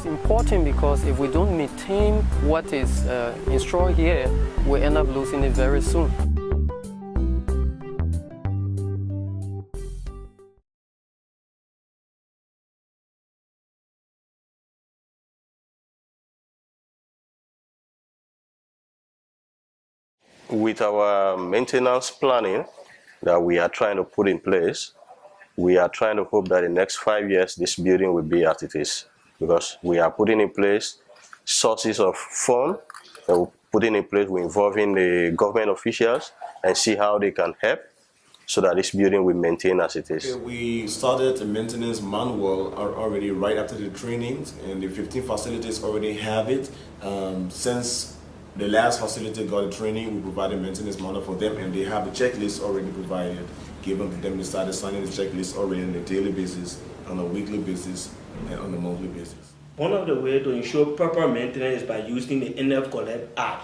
It's important because if we don't maintain what is installed here, we end up losing it very soon. With our maintenance planning that we are trying to put in place, we are trying to hope that in the next 5 years this building will be as it is, because we are putting in place sources of funds that we're putting in place. We're involving the government officials and see how they can help so that this building will maintain as it is. We started a maintenance manual already right after the trainings, and the 15 facilities already have it. Since the last facility got a training, we provided maintenance manual for them, and they have the checklist already provided, given to them. They started signing the checklist already on a daily basis, on a weekly basis, and on a monthly basis. One of the ways to ensure proper maintenance is by using the EnDev Collect app,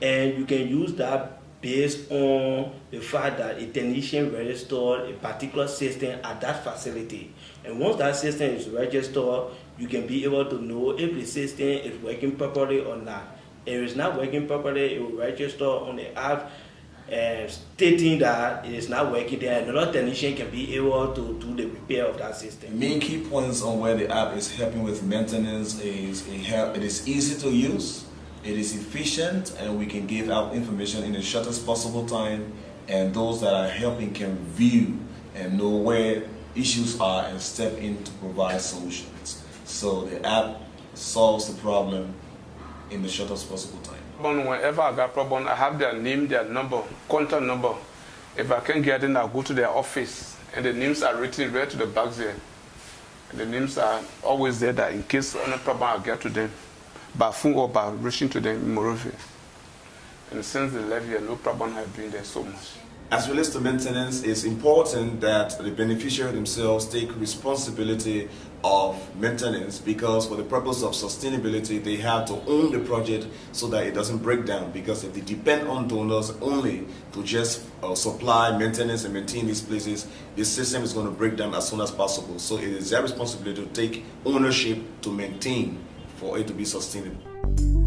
and you can use that based on the fact that a technician registered a particular system at that facility. And once that system is registered, you can be able to know if the system is working properly or not. If it's not working properly, it will register on the app stating that it is not working. Then another technician can be able to do the repair of that system. The main key points on where the app is helping with maintenance is it is easy to use, it is efficient, and we can give out information in the shortest possible time, and those that are helping can view and know where issues are and step in to provide solutions. So the app solves the problem in the shortest possible time. Whenever I got problem, I have their name, their number, contact number. If I can't get in, I'll go to their office, and the names are written right to the back there. And the names are always there, that in case any problem, I'll get to them by phone or by reaching to them in Monrovia. And since they left here, no problem has been there so much. As relates to maintenance, it's important that the beneficiary themselves take responsibility of maintenance, because for the purpose of sustainability, they have to own the project so that it doesn't break down. Because if they depend on donors only to just supply maintenance and maintain these places, the system is going to break down as soon as possible. So it is their responsibility to take ownership to maintain for it to be sustainable.